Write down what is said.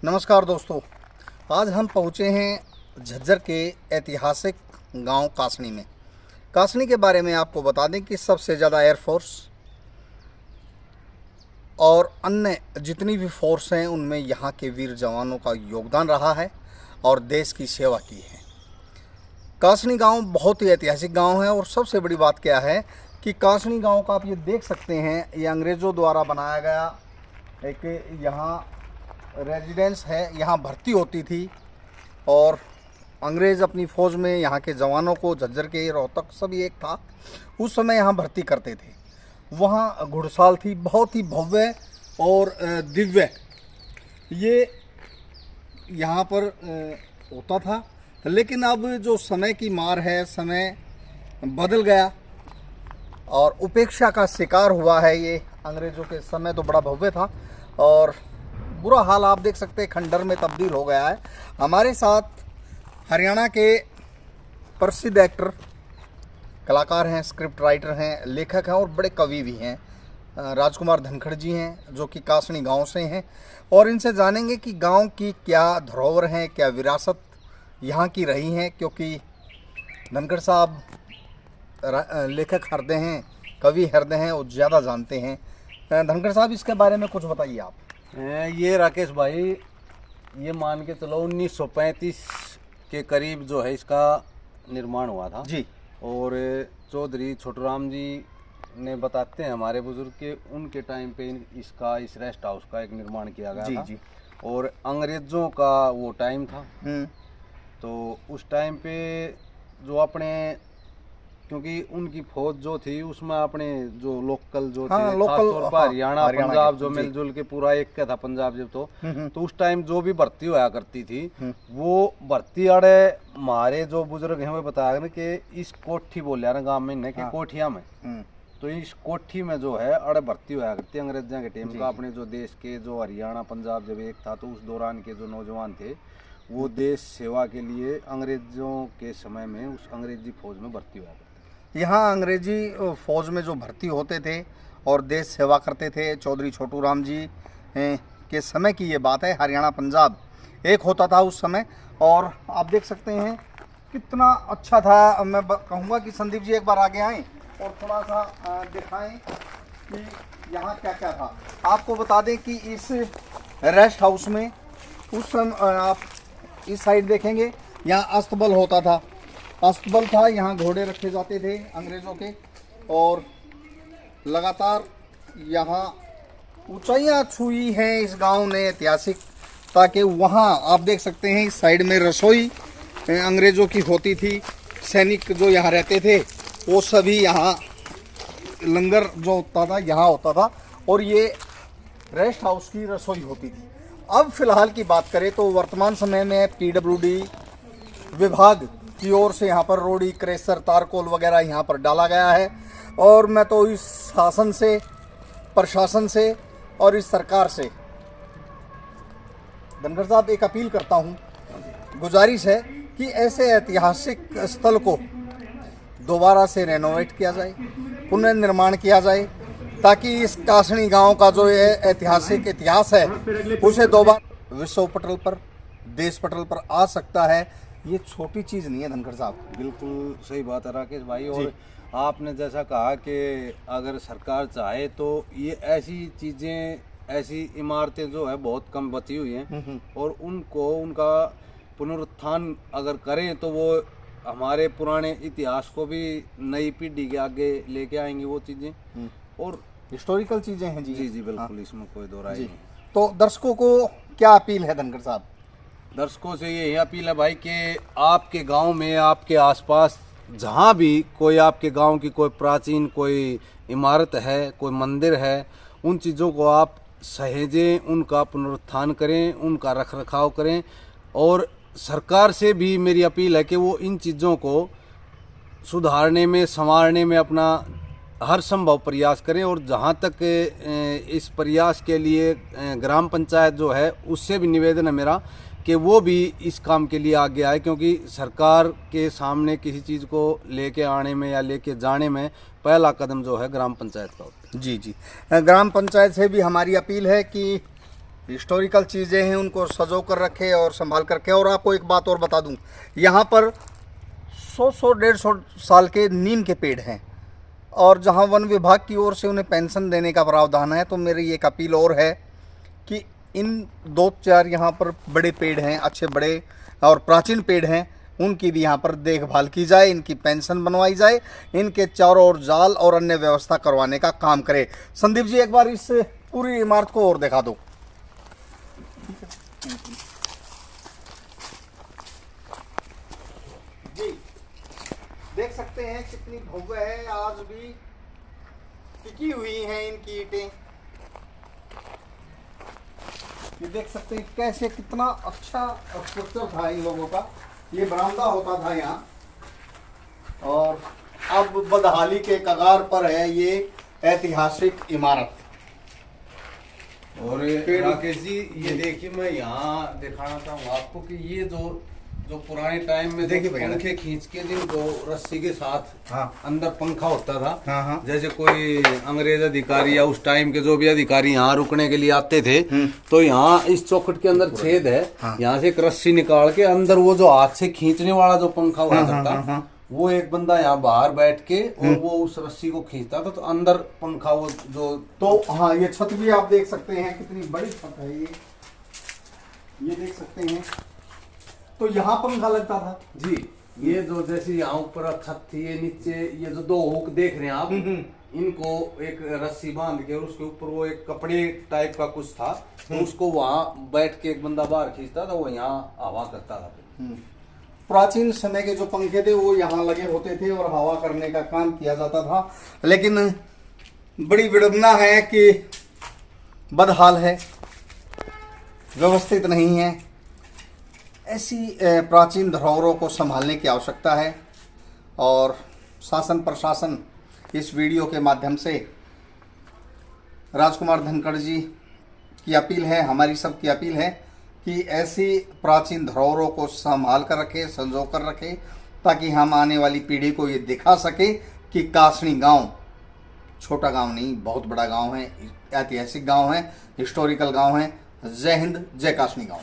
नमस्कार दोस्तों, आज हम पहुँचे हैं झज्जर के ऐतिहासिक गांव कासनी में। कासनी के बारे में आपको बता दें कि सबसे ज़्यादा एयरफोर्स और अन्य जितनी भी फोर्स हैं उनमें यहाँ के वीर जवानों का योगदान रहा है और देश की सेवा की है। कासनी गांव बहुत ही ऐतिहासिक गांव है और सबसे बड़ी बात क्या है कि कासनी गांव का आप ये देख सकते हैं, ये अंग्रेज़ों द्वारा बनाया गया एक यहाँ रेजिडेंस है। यहाँ भर्ती होती थी और अंग्रेज़ अपनी फ़ौज में यहाँ के जवानों को, झज्जर के रोहतक सभी एक था, उस समय यहाँ भर्ती करते थे। वहाँ घुड़साल थी, बहुत ही भव्य और दिव्य ये यहाँ पर होता था। लेकिन अब जो समय की मार है, समय बदल गया और उपेक्षा का शिकार हुआ है। ये अंग्रेज़ों के समय तो बड़ा भव्य था और बुरा हाल आप देख सकते हैं, खंडर में तब्दील हो गया है। हमारे साथ हरियाणा के प्रसिद्ध एक्टर, कलाकार हैं, स्क्रिप्ट राइटर हैं, लेखक हैं और बड़े कवि भी हैं। राजकुमार धनखड़ जी हैं जो कि कासनी गांव से हैं और इनसे जानेंगे कि गांव की क्या धरोहर हैं, क्या विरासत यहाँ की रही हैं, क्योंकि धनखड़ साहब लेखक हृदय हैं, कवि हृदय हैं और ज़्यादा जानते हैं। धनखड़ साहब, इसके बारे में कुछ बताइए आप। ये राकेश भाई, ये मान के चलो 1935 के करीब जो है इसका निर्माण हुआ था जी। और चौधरी छोटूराम जी ने बताते हैं हमारे बुजुर्ग के, उनके टाइम पे इस रेस्ट हाउस का एक निर्माण किया गया था। जी। और अंग्रेज़ों का वो टाइम था। तो उस टाइम पे जो अपने, क्योंकि उनकी फौज जो थी उसमें अपने जो लोकल जो थे, खासतौर पर हरियाणा पंजाब जो मिलजुल के पूरा एक का था पंजाब जब तो उस टाइम जो भी भर्ती होया करती थी वो भर्ती अड़े हमारे जो बुजुर्ग हैं वो बताया ना कि इस कोठी बोलिया ना गांव में इन्हें कि कोठिया में, तो इस कोठी में जो है अड़े भर्ती होया करती अंग्रेजों के टाइम का। अपने जो देश के जो हरियाणा पंजाब जब एक था तो उस दौरान के जो नौजवान थे वो देश सेवा के लिए अंग्रेजों के समय में उस अंग्रेजी फौज में भर्ती हुआ करते। यहाँ अंग्रेजी फ़ौज में जो भर्ती होते थे और देश सेवा करते थे, चौधरी छोटूराम जी के समय की ये बात है। हरियाणा पंजाब एक होता था उस समय और आप देख सकते हैं कितना अच्छा था। मैं कहूँगा कि संदीप जी एक बार आगे आएँ और थोड़ा सा दिखाएं कि यहाँ क्या क्या था। आपको बता दें कि इस रेस्ट हाउस में उस समय आप इस साइड देखेंगे, यहाँ अस्तबल होता था, अस्तबल था, यहाँ घोड़े रखे जाते थे अंग्रेज़ों के और लगातार यहाँ ऊंचाइयाँ छुई हैं इस गांव ने ऐतिहासिक, ताकि वहाँ आप देख सकते हैं इस साइड में रसोई अंग्रेज़ों की होती थी। सैनिक जो यहाँ रहते थे वो सभी यहाँ, लंगर जो होता था यहाँ होता था और ये रेस्ट हाउस की रसोई होती थी। अब फिलहाल की बात करें तो वर्तमान समय में पीडब्ल्यूडी विभाग की ओर से यहाँ पर रोड़ी, क्रेशर, तारकोल वगैरह यहाँ पर डाला गया है और मैं तो इस शासन से, प्रशासन से और इस सरकार से, धनखड़ साहब, एक अपील करता हूँ, गुजारिश है कि ऐसे ऐतिहासिक स्थल को दोबारा से रेनोवेट किया जाए, पुनर्निर्माण किया जाए, ताकि इस कासनी गांव का जो ये ऐतिहासिक इतिहास है उसे दोबारा विश्व पटल पर, देश पटल पर आ सकता है। ये छोटी चीज़ नहीं है धनखड़ साहब। बिल्कुल सही बात है राकेश भाई। और आपने जैसा कहा कि अगर सरकार चाहे तो ये ऐसी चीज़ें, ऐसी इमारतें जो है बहुत कम बची हुई हैं और उनको, उनका पुनरुत्थान अगर करें तो वो हमारे पुराने इतिहास को भी नई पीढ़ी के आगे लेके आएंगी वो चीज़ें और हिस्टोरिकल चीज़ें हैं। जी जी बिल्कुल, इसमें कोई दो राय नहीं। तो दर्शकों को क्या अपील है धनखड़ साहब? दर्शकों से यही अपील है भाई कि आपके गांव में, आपके आसपास जहां भी कोई आपके गांव की कोई प्राचीन कोई इमारत है, कोई मंदिर है, उन चीज़ों को आप सहेजें, उनका पुनरुत्थान करें, उनका रखरखाव करें। और सरकार से भी मेरी अपील है कि वो इन चीज़ों को सुधारने में, संवारने में अपना हर संभव प्रयास करें। और जहाँ तक इस प्रयास के लिए ग्राम पंचायत जो है उससे भी निवेदन है मेरा कि वो भी इस काम के लिए आगे आए, क्योंकि सरकार के सामने किसी चीज़ को लेके आने में या लेके जाने में पहला कदम जो है ग्राम पंचायत का होता है। जी जी, ग्राम पंचायत से भी हमारी अपील है कि हिस्टोरिकल चीज़ें हैं उनको सजो कर रखे और संभाल कर रखे। और आपको एक बात और बता दूं, यहाँ पर 100-150 साल के नीम के पेड़ हैं और जहाँ वन विभाग की ओर से उन्हें पेंशन देने का प्रावधान है, तो मेरी एक अपील और है कि इन 2-4 यहाँ पर बड़े पेड़ हैं, अच्छे बड़े और प्राचीन पेड़ हैं, उनकी भी यहाँ पर देखभाल की जाए, इनकी पेंशन बनवाई जाए, इनके चारों ओर जाल और अन्य व्यवस्था करवाने का काम करे। संदीप जी, एक बार इस पूरी इमारत को और दिखा दो। जी, देख सकते हैं कितनी भव्य है, आज भी टिकी हुई हैं इनकी ईंटें। ये देख सकते हैं कैसे, कितना अच्छा स्ट्रक्चर था इन लोगों का। ये बरामदा होता था यहाँ और अब बदहाली के कगार पर है ये ऐतिहासिक इमारत। और राकेश जी, ये देखिए, मैं यहाँ दिखाना चाहूँगा आपको कि ये जो पुराने टाइम में देखिए पंखे खींच के जिनको रस्सी के साथ हाँ अंदर पंखा होता था, हाँ हाँ, जैसे कोई अंग्रेज अधिकारी या उस टाइम के जो भी अधिकारी यहाँ रुकने के लिए आते थे, तो यहाँ इस चौखट के अंदर छेद है, यहाँ से एक रस्सी निकाल के अंदर वो जो हाथ से खींचने वाला जो पंखा हुआ करता, वो एक बंदा यहाँ बाहर बैठ के और वो उस रस्सी को खींचता था, तो अंदर पंखा वो जो, तो हाँ, ये छत भी आप देख सकते हैं कितनी बड़ी छत है ये देख सकते हैं। तो यहाँ पंखा लगता था जी। ये जो जैसे यहाँ ऊपर छत थी, ये नीचे ये जो 2 हुक देख रहे हैं आप, इनको एक रस्सी बांध के और उसके ऊपर वो एक कपड़े टाइप का कुछ था, तो उसको वहाँ बैठ के एक बंदा बाहर खींचता था, वो यहाँ हवा करता था। प्राचीन समय के जो पंखे थे वो यहाँ लगे होते थे और हवा करने का काम किया जाता था। लेकिन बड़ी विडंबना है कि बदहाल है, व्यवस्थित नहीं है। ऐसी प्राचीन धरोहरों को संभालने की आवश्यकता है और शासन प्रशासन इस वीडियो के माध्यम से राजकुमार धनखड़ जी की अपील है, हमारी सबकी अपील है कि ऐसी प्राचीन धरोहरों को संभाल कर रखे, संजो कर रखे, ताकि हम आने वाली पीढ़ी को ये दिखा सके कि कासनी गांव छोटा गांव नहीं, बहुत बड़ा गांव है, ऐतिहासिक गांव है, हिस्टोरिकल गांव है। जय हिंद, जय कासनी गांव।